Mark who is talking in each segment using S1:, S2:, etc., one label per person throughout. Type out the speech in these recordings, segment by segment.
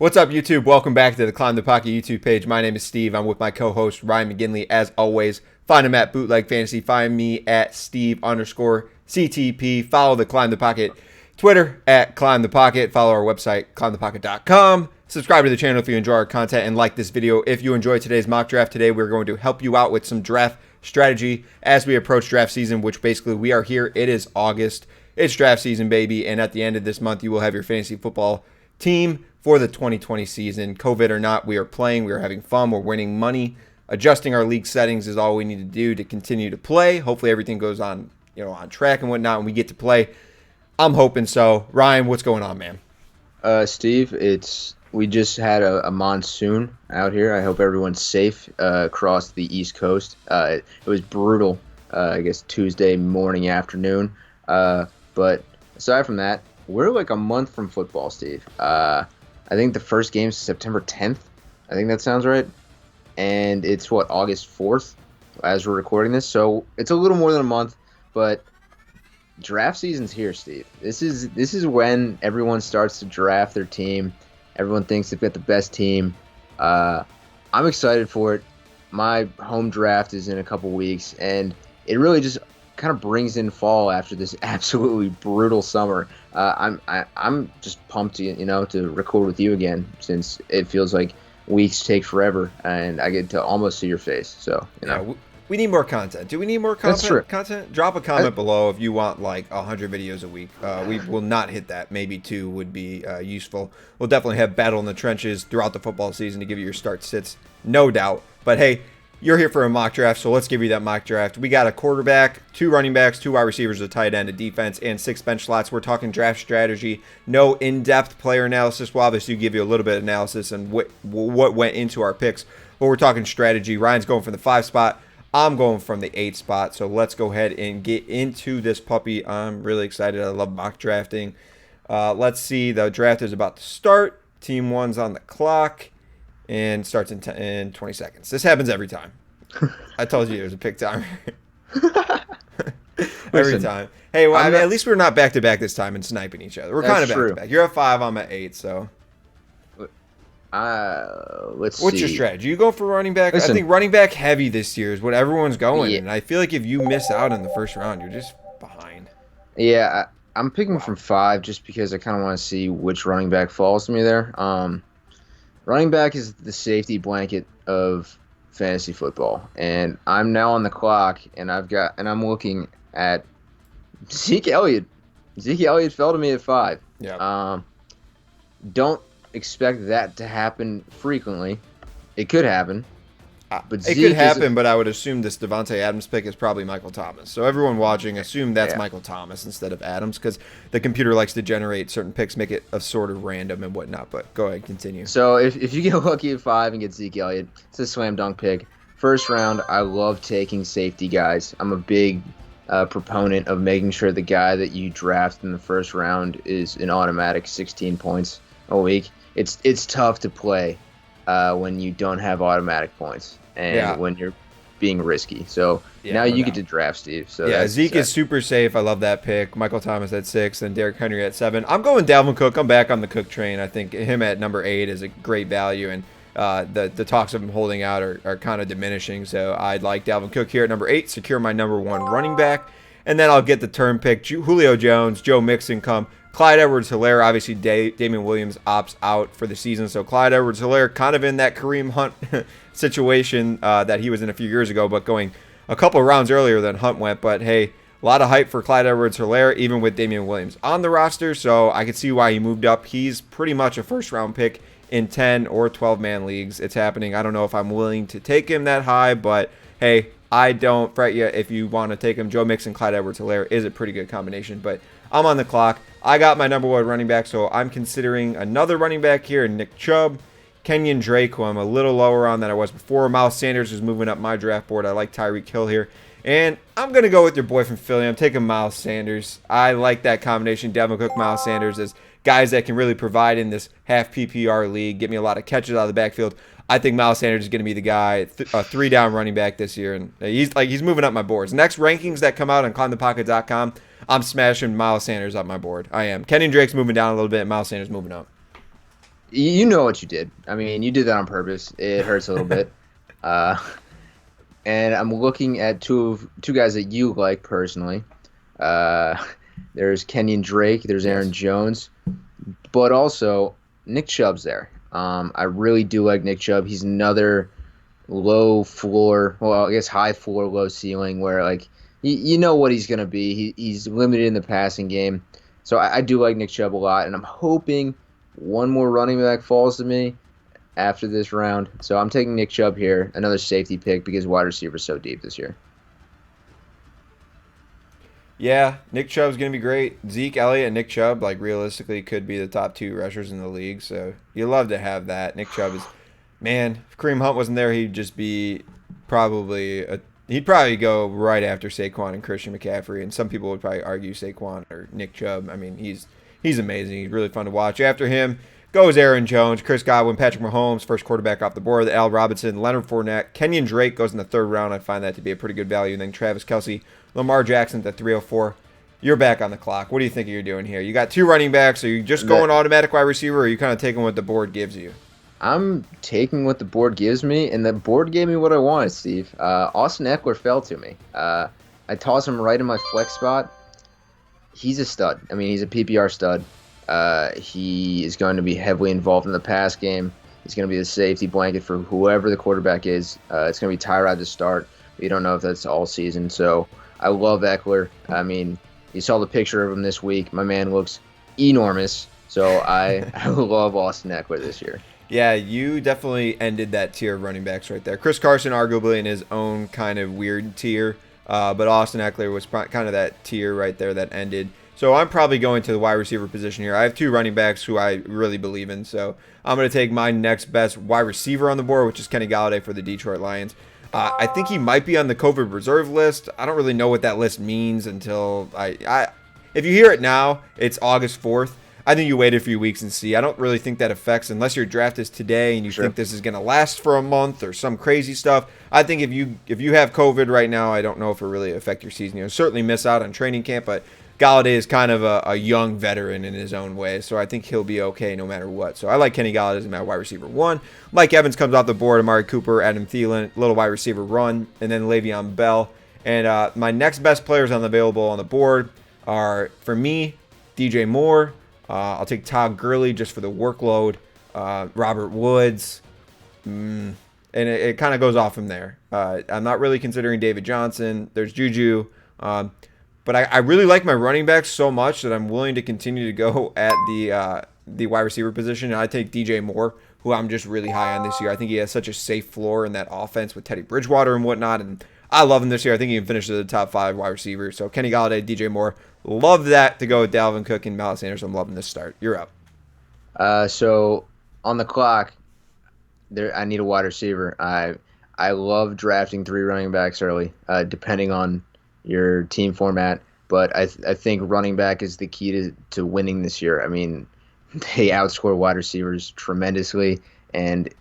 S1: What's up, YouTube? Welcome back to the Climb the Pocket YouTube page. My name is Steve. I'm with my co-host, Ryan McGinley. As always, find him at Bootleg Fantasy. Find me at Steve_CTP. Follow the Climb the Pocket Twitter at Climb the Pocket. Follow our website, climbthepocket.com. Subscribe to the channel if you enjoy our content and like this video. If you enjoyed today's mock draft today, we're going to help you out with some draft strategy as we approach draft season, which basically we are here. It is August. It's draft season, baby. And at the end of this month, you will have your fantasy football team for the 2020 season. COVID or not, we are playing, we are having fun, we're winning money. Adjusting our league settings is all we need to do to continue to play. Hopefully everything goes on, on track and whatnot, and we get to play. I'm hoping so. Ryan, what's going on, man?
S2: Steve, we just had a monsoon out here. I hope everyone's safe across the East Coast. It was brutal, I guess, Tuesday morning, afternoon. But aside from that, we're like a month from football, Steve. I think the first game's September 10th. I think that sounds right. And it's, August 4th as we're recording this. So it's a little more than a month, but draft season's here, Steve. This is when everyone starts to draft their team. Everyone thinks they've got the best team. I'm excited for it. My home draft is in a couple weeks, and it really just kind of brings in fall after this absolutely brutal summer. I'm just pumped to record with you again, since it feels like weeks take forever and I get to almost see your face. So
S1: we need more content. Do we need more content?
S2: That's true.
S1: Drop a comment below if you want like 100 videos a week. We will not hit that. Maybe 2 would be useful. We'll definitely have battle in the trenches throughout the football season to give you your start sits, no doubt. But hey, you're here for a mock draft, so let's give you that mock draft. We got a quarterback, 2 running backs, 2 wide receivers, a tight end, a defense, and 6 bench slots. We're talking draft strategy. No in-depth player analysis. We'll obviously give you a little bit of analysis and what went into our picks, but we're talking strategy. Ryan's going from the 5 spot. I'm going from the 8 spot, so let's go ahead and get into this puppy. I'm really excited. I love mock drafting. Let's see. The draft is about to start. Team 1's on the clock. And starts in 20 seconds. This happens every time. I told you it was a pick timer. Every time. Hey, well, at least we're not back-to-back this time and sniping each other. We're kind of back-to-back. You're at 5, I'm at 8, so.
S2: Let's see.
S1: What's your strategy? You go for running back?
S2: Listen,
S1: I think running back heavy this year is what everyone's going. Yeah. And I feel like if you miss out in the first round, you're just behind.
S2: Yeah, I'm picking from 5 just because I kind of want to see which running back falls to me there. Running back is the safety blanket of fantasy football, and I'm now on the clock, and I'm looking at Zeke Elliott. Zeke Elliott fell to me at 5.
S1: Yeah.
S2: Don't expect that to happen frequently. It could happen. But
S1: it could happen, but I would assume this Devontae Adams pick is probably Michael Thomas. So everyone watching, assume that's Michael Thomas instead of Adams, because the computer likes to generate certain picks, make it a sort of random and whatnot. But go ahead, continue.
S2: So if you get lucky at 5 and get Zeke Elliott, it's a slam dunk pick. First round, I love taking safety guys. I'm a big proponent of making sure the guy that you draft in the first round is an automatic 16 points a week. It's tough to play when you don't have automatic points. And when you're being risky. So now you get to draft, Steve. So
S1: yeah, Zeke is super safe. I love that pick. Michael Thomas at 6 and Derrick Henry at 7. I'm going Dalvin Cook. I'm back on the Cook train. I think him at number 8 is a great value, and the talks of him holding out are kind of diminishing. So I'd like Dalvin Cook here at number 8, secure my number 1 running back. And then I'll get the turn pick. Julio Jones, Joe Mixon come. Clyde Edwards-Helaire, obviously Damian Williams opts out for the season. So Clyde Edwards-Helaire kind of in that Kareem Hunt situation that he was in a few years ago, but going a couple of rounds earlier than Hunt went. But hey, a lot of hype for Clyde Edwards-Helaire, even with Damian Williams on the roster. So I could see why he moved up. He's pretty much a first-round pick in 10 or 12-man leagues. It's happening. I don't know if I'm willing to take him that high, but hey, I don't fret you if you want to take him. Joe Mixon, Clyde Edwards-Helaire is a pretty good combination, but I'm on the clock. I got my number 1 running back, so I'm considering another running back here, Nick Chubb, Kenyon Drake, who I'm a little lower on than I was before. Miles Sanders is moving up my draft board. I like Tyreek Hill here. And I'm going to go with your boy from Philly. I'm taking Miles Sanders. I like that combination, Devin Cook, Miles Sanders, as guys that can really provide in this half PPR league, get me a lot of catches out of the backfield. I think Miles Sanders is going to be the guy, a 3-down running back this year, and he's moving up my boards. Next rankings that come out on climbthepocket.com, I'm smashing Miles Sanders up my board. I am. Kenyon Drake's moving down a little bit. Miles Sanders moving up.
S2: You know what you did. I mean, you did that on purpose. It hurts a little bit. Uh, and I'm looking at two guys that you like personally. Uh, there's Kenyon Drake. There's Aaron
S1: Yes.
S2: Jones. But also Nick Chubb's there. I really do like Nick Chubb. He's another low floor, well, I guess high floor, low ceiling, where like you know what he's gonna be. He's limited in the passing game, so I do like Nick Chubb a lot, and I'm hoping one more running back falls to me after this round. So I'm taking Nick Chubb here, another safety pick because wide receiver's so deep this year.
S1: Yeah, Nick Chubb's gonna be great. Zeke Elliott and Nick Chubb, like realistically, could be the top two rushers in the league. So you love to have that. Nick Chubb is, man. If Kareem Hunt wasn't there, he'd just be probably a. He'd probably go right after Saquon and Christian McCaffrey, and some people would probably argue Saquon or Nick Chubb. I mean, he's amazing. He's really fun to watch. After him goes Aaron Jones, Chris Godwin, Patrick Mahomes, first quarterback off the board. Al Robinson, Leonard Fournette, Kenyon Drake goes in the third round. I find that to be a pretty good value. And then Travis Kelsey, Lamar Jackson at the 304. You're back on the clock. What do you think you're doing here? You got two running backs. Are you just
S2: That
S1: going automatic wide receiver, or are you kind of taking what the board gives you?
S2: I'm taking what the board gives me, and the board gave me what I wanted, Steve. Austin Eckler fell to me. I tossed him right in my flex spot. He's a stud. I mean, he's a PPR stud. He is going to be heavily involved in the pass game. He's going to be the safety blanket for whoever the quarterback is. It's going to be Tyrod to start. We don't know if that's all season. So I love Eckler. I mean, you saw the picture of him this week. My man looks enormous. So I love Austin Eckler this year.
S1: Yeah, you definitely ended that tier of running backs right there. Chris Carson, arguably in his own kind of weird tier, but Austin Eckler was kind of that tier right there that ended. So I'm probably going to the wide receiver position here. I have two running backs who I really believe in, so I'm going to take my next best wide receiver on the board, which is Kenny Galladay for the Detroit Lions. I think he might be on the COVID reserve list. I don't really know what that list means until if you hear it now, it's August 4th. I think you wait a few weeks and see. I don't really think that affects, unless your draft is today and you
S2: Sure.
S1: think this is going to last for a month or some crazy stuff. I think if you have COVID right now, I don't know if it really affect your season. You'll certainly miss out on training camp, but Galladay is kind of a young veteran in his own way, so I think he'll be okay no matter what. So I like Kenny Galladay as my wide receiver one. Mike Evans comes off the board, Amari Cooper, Adam Thielen, little wide receiver run, and then Le'Veon Bell. And my next best players available on the board are, for me, DJ Moore. I'll take Todd Gurley just for the workload. Robert Woods. And it kind of goes off from there. I'm not really considering David Johnson. There's Juju. But I really like my running backs so much that I'm willing to continue to go at the wide receiver position. And I take DJ Moore, who I'm just really high on this year. I think he has such a safe floor in that offense with Teddy Bridgewater and whatnot. And I love him this year. I think he can finish as the top 5 wide receivers. So Kenny Galladay, DJ Moore. Love that to go with Dalvin Cook and Miles Sanders. I'm loving this start. You're up.
S2: So on the clock, there I need a wide receiver. I love drafting 3 running backs early, depending on your team format. But I think running back is the key to winning this year. I mean, they outscore wide receivers tremendously, and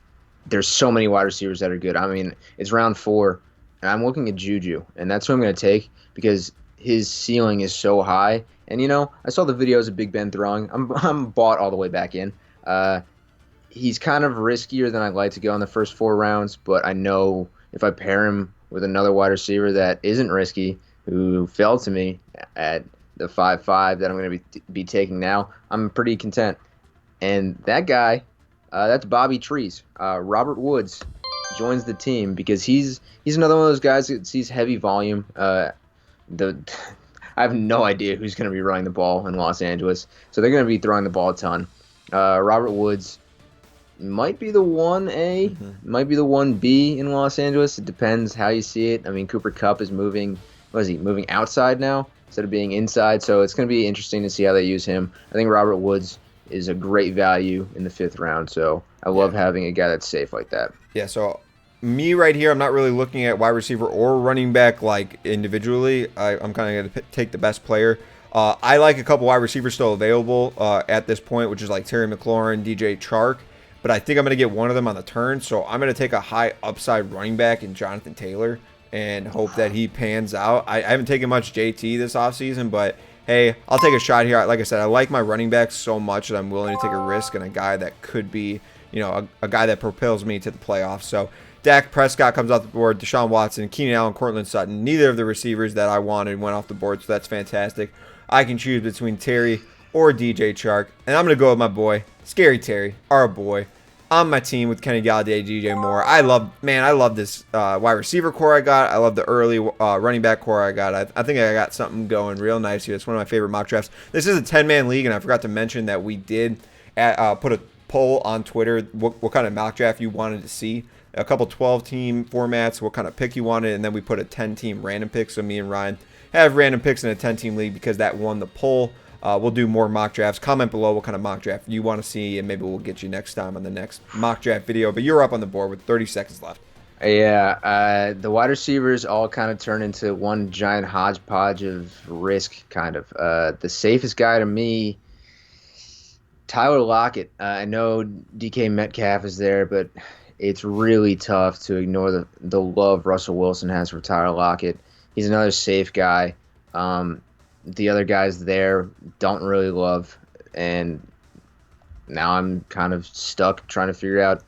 S2: there's so many wide receivers that are good. I mean, it's round 4, and I'm looking at Juju, and that's who I'm going to take because his ceiling is so high. And, I saw the videos of Big Ben throwing. I'm bought all the way back in. He's kind of riskier than I'd like to go in the first 4 rounds, but I know if I pair him with another wide receiver that isn't risky, who fell to me at the 5-5 that I'm going to be taking now, I'm pretty content. And that guy, that's Bobby Trees. Robert Woods joins the team because he's another one of those guys that sees heavy volume. I have no idea who's going to be running the ball in Los Angeles, so they're going to be throwing the ball a ton. Robert Woods might be the 1A, might be the 1B in Los Angeles. It depends how you see it. I mean, Cooper Kupp is moving. What is he moving outside now instead of being inside? So it's going to be interesting to see how they use him. I think Robert Woods is a great value in the 5th round. So I love having a guy that's safe like that.
S1: Yeah, so me right here, I'm not really looking at wide receiver or running back like individually. I'm kind of going to take the best player. I like a couple wide receivers still available at this point, which is like Terry McLaurin, DJ Chark. But I think I'm going to get one of them on the turn. So I'm going to take a high upside running back in Jonathan Taylor and hope that he pans out. I haven't taken much JT this offseason, but hey, I'll take a shot here. Like I said, I like my running backs so much that I'm willing to take a risk and a guy that could be, a guy that propels me to the playoffs. So Dak Prescott comes off the board, Deshaun Watson, Keenan Allen, Cortland Sutton. Neither of the receivers that I wanted went off the board, so that's fantastic. I can choose between Terry or DJ Chark, and I'm going to go with my boy, Scary Terry, our boy, on my team with Kenny Galladay, DJ Moore. I love this wide receiver core I got. I love the early running back core I got. I think I got something going real nice here. It's one of my favorite mock drafts. This is a 10-man league, and I forgot to mention that we did put a poll on Twitter what kind of mock draft you wanted to see. A couple 12-team formats, what kind of pick you wanted, and then we put a 10-team random pick. So me and Ryan have random picks in a 10-team league because that won the poll. We'll do more mock drafts. Comment below what kind of mock draft you want to see, and maybe we'll get you next time on the next mock draft video. But you're up on the board with 30 seconds left.
S2: Yeah, the wide receivers all kind of turn into one giant hodgepodge of risk, kind of. The safest guy to me, Tyler Lockett. I know DK Metcalf is there, but it's really tough to ignore the love Russell Wilson has for Tyler Lockett. He's another safe guy. The other guys there don't really love, and now I'm kind of stuck trying to figure out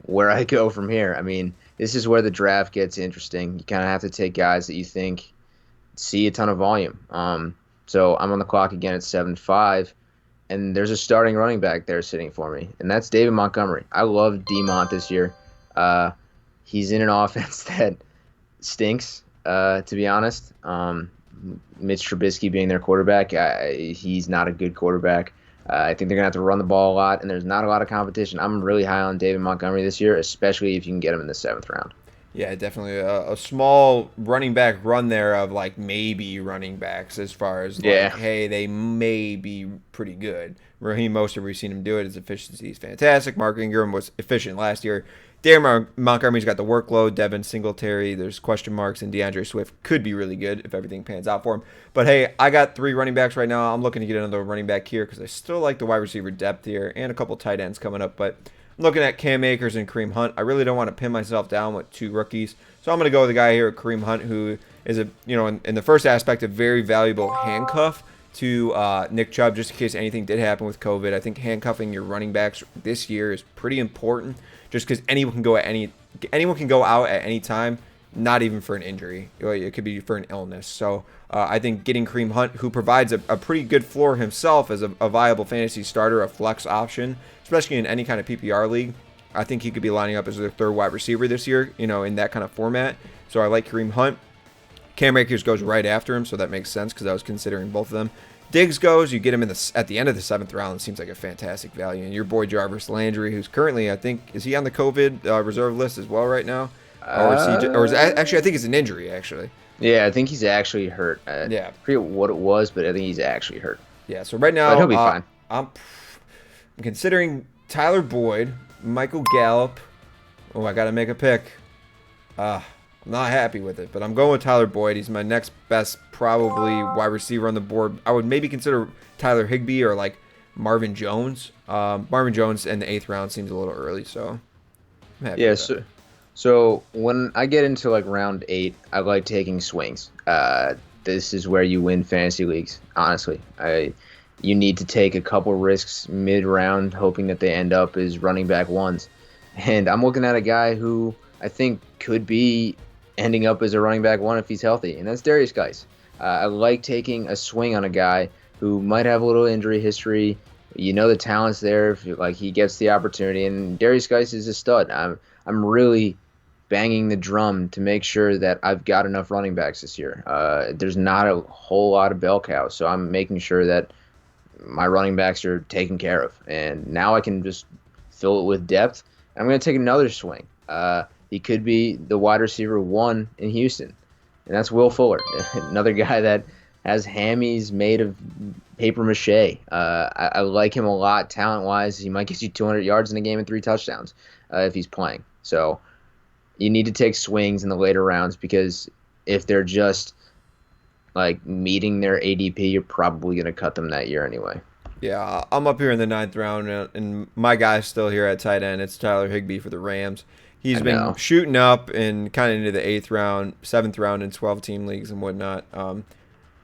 S2: where I go from here. I mean, this is where the draft gets interesting. You kind of have to take guys that you think see a ton of volume. So I'm on the clock again at 7-5, and there's a starting running back there sitting for me, and that's David Montgomery. I love D-Mont this year. He's in an offense that stinks, to be honest. Mitch Trubisky being their quarterback, he's not a good quarterback. I think they're going to have to run the ball a lot, and there's not a lot of competition. I'm really high on David Montgomery this year, especially if you can get him in the 7th round.
S1: Yeah, definitely a small running back run there of like maybe running backs as far as hey, they may be pretty good. Raheem Mostert, we've seen him do it. His efficiency is fantastic. Mark Ingram was efficient last year. David Montgomery's got the workload. Devin Singletary, there's question marks, and DeAndre Swift could be really good if everything pans out for him. But hey, I got 3 running backs right now. I'm looking to get another running back here because I still like the wide receiver depth here and a couple tight ends coming up. But I'm looking at Cam Akers and Kareem Hunt. I really don't want to pin myself down with 2 rookies. So I'm going to go with the guy here, Kareem Hunt, who is in the first aspect, a very valuable handcuff to Nick Chubb, just in case anything did happen with COVID. I think handcuffing your running backs this year is pretty important, just because anyone can go out at any time, not even for an injury. It could be for an illness. So I think getting Kareem Hunt, who provides a pretty good floor himself as a viable fantasy starter, a flex option, especially in any kind of PPR league. I think he could be lining up as their 3rd wide receiver this year, in that kind of format. So I like Kareem Hunt. Cam Akers goes right after him, so that makes sense because I was considering both of them. Diggs goes, you get him at the end of the 7th round. It seems like a fantastic value. And your boy Jarvis Landry, who's currently, I think, is he on the COVID reserve list as well right now? Actually, I think it's an injury, actually.
S2: Yeah, I think he's actually hurt.
S1: Yeah.
S2: I forget what it was, but I think he's actually hurt.
S1: Yeah, so right now,
S2: but he'll be fine.
S1: I'm considering Tyler Boyd, Michael Gallup. Oh, I got to make a pick. I'm not happy with it, but I'm going with Tyler Boyd. He's my next best, probably, wide receiver on the board. I would maybe consider Tyler Higbee or like Marvin Jones. Marvin Jones in the 8th round seems a little early, so I'm happy with that.
S2: So when I get into like round 8, I like taking swings. This is where you win fantasy leagues, honestly. You need to take a couple risks mid-round, hoping that they end up as running back ones. And I'm looking at a guy who I think could be ending up as a running back 1 if he's healthy, and that's Darius Geis. I like taking a swing on a guy who might have a little injury history. The talent's there if he gets the opportunity, and Darius Geis is a stud. I'm really banging the drum to make sure that I've got enough running backs this year. There's not a whole lot of bell cows, so I'm making sure that my running backs are taken care of. And now I can just fill it with depth. I'm going to take another swing. He could be the wide receiver 1 in Houston, and that's Will Fuller, another guy that has hammies made of paper mache. I like him a lot talent-wise. He might get you 200 yards in a game and 3 touchdowns if he's playing. So you need to take swings in the later rounds, because if they're just like meeting their ADP, you're probably going to cut them that year anyway.
S1: Yeah, I'm up here in the 9th round, and my guy's still here at tight end. It's Tyler Higbee for the Rams. He's been shooting up and kind of into the 8th round, 7th round in 12-team leagues and whatnot.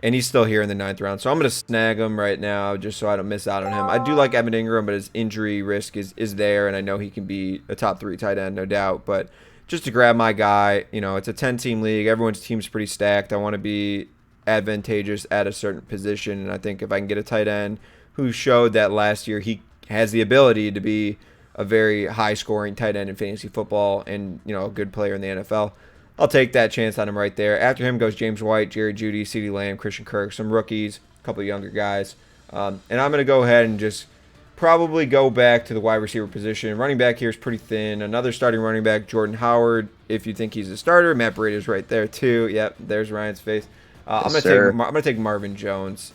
S1: and he's still here in the 9th round. So I'm going to snag him right now just so I don't miss out on him. I do like Evan Ingram, but his injury risk is there, and I know he can be a top 3 tight end, no doubt. But just to grab my guy, it's a 10-team league. Everyone's team's pretty stacked. I want to be advantageous at a certain position, and I think if I can get a tight end who showed that last year he has the ability to be a very high-scoring tight end in fantasy football and, a good player in the NFL, I'll take that chance on him right there. After him goes James White, Jerry Jeudy, CeeDee Lamb, Christian Kirk, some rookies, a couple of younger guys. And I'm going to go ahead and just probably go back to the wide receiver position. Running back here is pretty thin. Another starting running back, Jordan Howard, if you think he's a starter. Matt Breida's right there too. Yep, there's Ryan's face. I'm gonna take Marvin Jones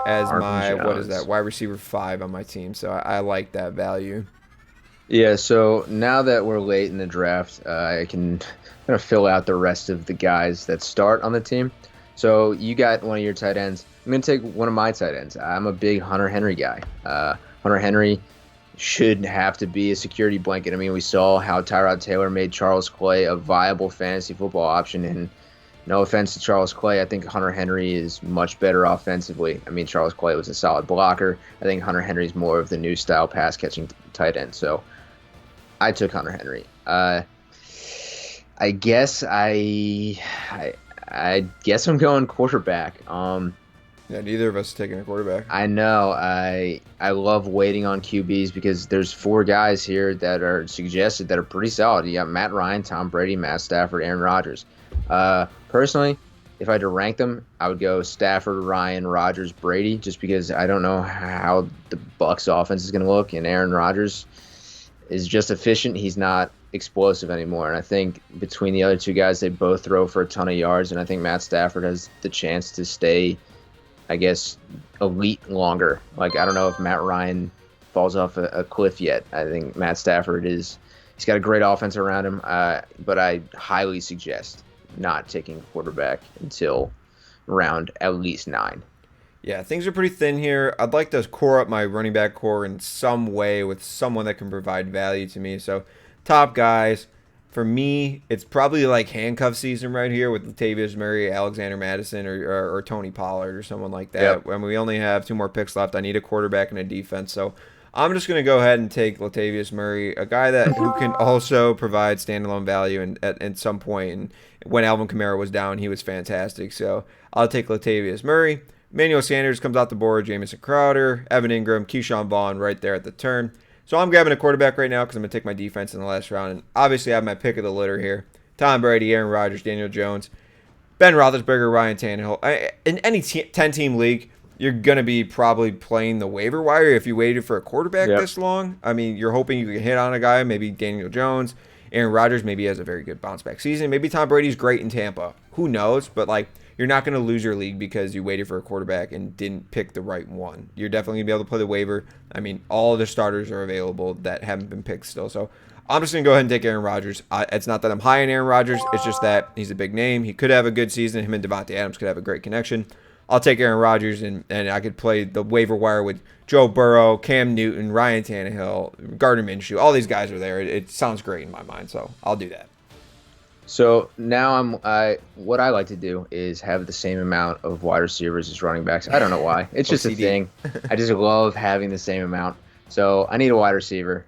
S1: as wide receiver 5 on my team. So I like that value.
S2: Yeah. So now that we're late in the draft, I can kind of fill out the rest of the guys that start on the team. So you got one of your tight ends. I'm gonna take one of my tight ends. I'm a big Hunter Henry guy. Hunter Henry should have to be a security blanket. I mean, we saw how Tyrod Taylor made Charles Clay a viable fantasy football option, and no offense to Charles Clay, I think Hunter Henry is much better offensively. I mean, Charles Clay was a solid blocker. I think Hunter Henry is more of the new style pass-catching tight end. So I took Hunter Henry. I guess I'm going quarterback.
S1: Yeah, neither of us taking a quarterback.
S2: I know. I love waiting on QBs because there's 4 guys here that are suggested that are pretty solid. You got Matt Ryan, Tom Brady, Matt Stafford, Aaron Rodgers. Personally, if I had to rank them, I would go Stafford, Ryan, Rodgers, Brady, just because I don't know how the Bucs offense is going to look, and Aaron Rodgers is just efficient. He's not explosive anymore, and I think between the other 2 guys, they both throw for a ton of yards, and I think Matt Stafford has the chance to stay, I guess, elite longer. Like, I don't know if Matt Ryan falls off a cliff yet. I think Matt Stafford he's got a great offense around him, but I highly suggest not taking a quarterback until round at least 9.
S1: Yeah, things are pretty thin here. I'd like to core up my running back core in some way with someone that can provide value to me. So, top guys, for me, it's probably like handcuff season right here with Latavius Murray, Alexander Madison, or Tony Pollard or someone like that.
S2: Yep.
S1: When we only have 2 more picks left, I need a quarterback and a defense. So I'm just going to go ahead and take Latavius Murray, a guy who can also provide standalone value at some point. And when Alvin Kamara was down, he was fantastic. So I'll take Latavius Murray. Emmanuel Sanders comes out the board, Jamison Crowder, Evan Ingram, Keyshawn Vaughn right there at the turn. So I'm grabbing a quarterback right now because I'm going to take my defense in the last round. And obviously I have my pick of the litter here. Tom Brady, Aaron Rodgers, Daniel Jones, Ben Roethlisberger, Ryan Tannehill. In any 10-team league, you're going to be probably playing the waiver wire if you waited for a quarterback this long. I mean, you're hoping you can hit on a guy, maybe Daniel Jones. Aaron Rodgers maybe has a very good bounce-back season. Maybe Tom Brady's great in Tampa. Who knows? But, you're not going to lose your league because you waited for a quarterback and didn't pick the right one. You're definitely going to be able to play the waiver. I mean, all of the starters are available that haven't been picked still. So I'm just going to go ahead and take Aaron Rodgers. It's not that I'm high on Aaron Rodgers. It's just that he's a big name. He could have a good season. Him and Devontae Adams could have a great connection. I'll take Aaron Rodgers, and I could play the waiver wire with Joe Burrow, Cam Newton, Ryan Tannehill, Gardner Minshew. All these guys are there. It sounds great in my mind, so I'll do that.
S2: So now what I like to do is have the same amount of wide receivers as running backs. I don't know why. It's just a thing. I just love having the same amount. So I need a wide receiver.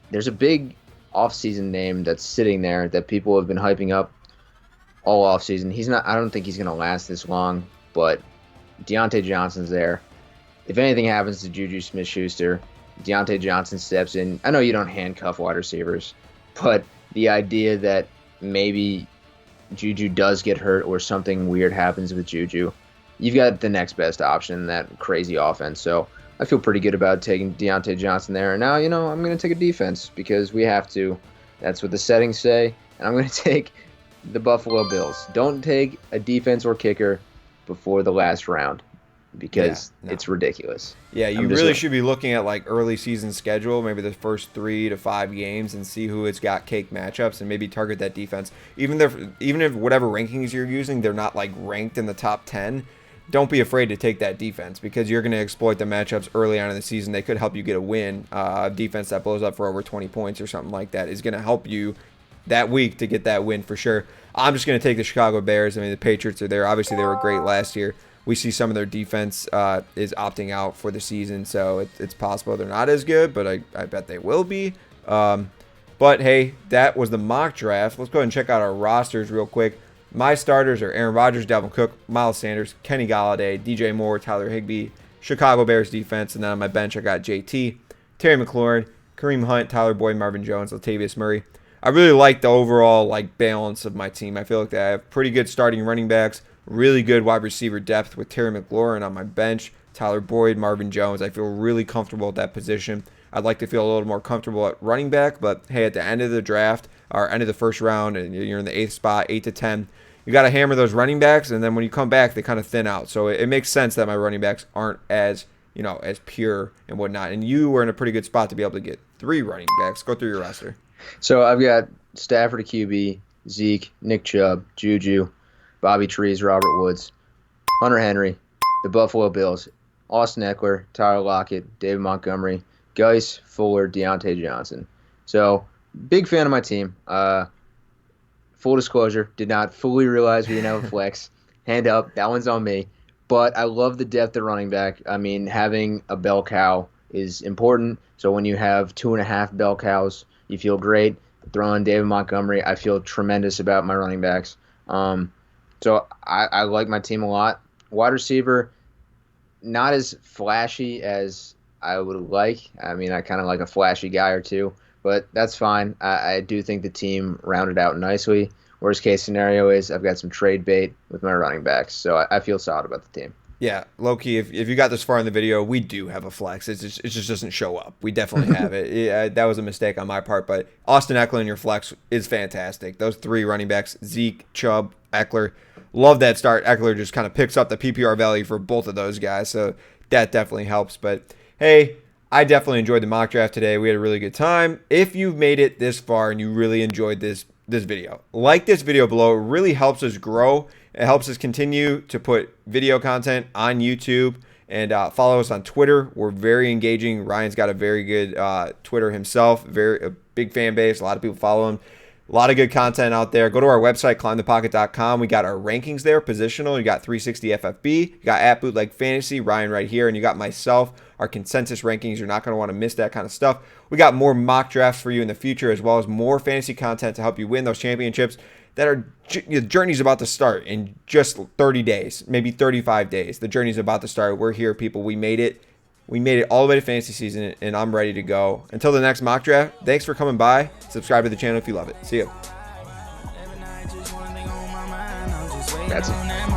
S2: There's a big offseason name that's sitting there that people have been hyping up all offseason. I don't think he's going to last this long, but Deontay Johnson's there. If anything happens to Juju Smith-Schuster, Deontay Johnson steps in. I know you don't handcuff wide receivers, but the idea that maybe Juju does get hurt or something weird happens with Juju, you've got the next best option in that crazy offense. So I feel pretty good about taking Deontay Johnson there. And now, I'm going to take a defense because we have to. That's what the settings say. And I'm going to take the Buffalo Bills. Don't take a defense or kicker before the last round because it's ridiculous.
S1: Yeah, you really should be looking at early season schedule, maybe the first 3 to 5 games, and see who it's got cake matchups, and maybe target that defense. Even if whatever rankings you're using, they're not ranked in the top 10. Don't be afraid to take that defense because you're going to exploit the matchups early on in the season. They could help you get a win. A defense that blows up for over 20 points or something like that is going to help you that week to get that win for sure. I'm just going to take the Chicago Bears. I mean, the Patriots are there. Obviously, they were great last year. We see some of their defense is opting out for the season, so it's possible they're not as good, but I bet they will be. But, hey, that was the mock draft. Let's go ahead and check out our rosters real quick. My starters are Aaron Rodgers, Dalvin Cook, Miles Sanders, Kenny Golladay, DJ Moore, Tyler Higbee, Chicago Bears defense, and then on my bench I got JT, Terry McLaurin, Kareem Hunt, Tyler Boyd, Marvin Jones, Latavius Murray. I really like the overall balance of my team. I feel like I have pretty good starting running backs, really good wide receiver depth with Terry McLaurin on my bench, Tyler Boyd, Marvin Jones. I feel really comfortable at that position. I'd like to feel a little more comfortable at running back, but hey, at the end of the draft or end of the first round, and you're in the 8th spot, 8 to 10, you got to hammer those running backs, and then when you come back, they kind of thin out. So it makes sense that my running backs aren't as as pure and whatnot. And you were in a pretty good spot to be able to get 3 running backs. Go through your roster.
S2: So I've got Stafford at QB, Zeke, Nick Chubb, Juju, Bobby Trees, Robert Woods, Hunter Henry, the Buffalo Bills, Austin Eckler, Tyler Lockett, David Montgomery, Geis, Fuller, Deontay Johnson. So big fan of my team. Full disclosure, did not fully realize we didn't have a flex. Hand up, that one's on me. But I love the depth at running back. I mean, having a bell cow is important. So when you have 2.5 bell cows, you feel great. Throwing David Montgomery, I feel tremendous about my running backs. So I like my team a lot. Wide receiver, not as flashy as I would like. I mean, I kind of like a flashy guy or two, but that's fine. I do think the team rounded out nicely. Worst case scenario is I've got some trade bait with my running backs, so I feel solid about the team.
S1: Yeah, low-key, if you got this far in the video, we do have a flex. It just doesn't show up. We definitely have it. Yeah, that was a mistake on my part, but Austin Eckler in your flex is fantastic. Those 3 running backs, Zeke, Chubb, Eckler, love that start. Eckler just kind of picks up the PPR value for both of those guys, so that definitely helps. But, hey, I definitely enjoyed the mock draft today. We had a really good time. If you've made it this far and you really enjoyed this video, like this video below. It really helps us grow. It helps us continue to put video content on YouTube, and follow us on Twitter. We're very engaging. Ryan's got a very good Twitter himself, a big fan base. A lot of people follow him. A lot of good content out there. Go to our website, climbthepocket.com. We got our rankings there, positional. You got 360 FFB. You got at Bootleg Fantasy, Ryan right here. And you got myself, our consensus rankings. You're not going to want to miss that kind of stuff. We got more mock drafts for you in the future, as well as more fantasy content to help you win those championships that are, the journey's about to start in just 30 days, maybe 35 days. The journey's about to start. We're here, people. We made it. We made it all the way to fantasy season, and I'm ready to go. Until the next mock draft, thanks for coming by. Subscribe to the channel if you love it. See you.
S2: That's it.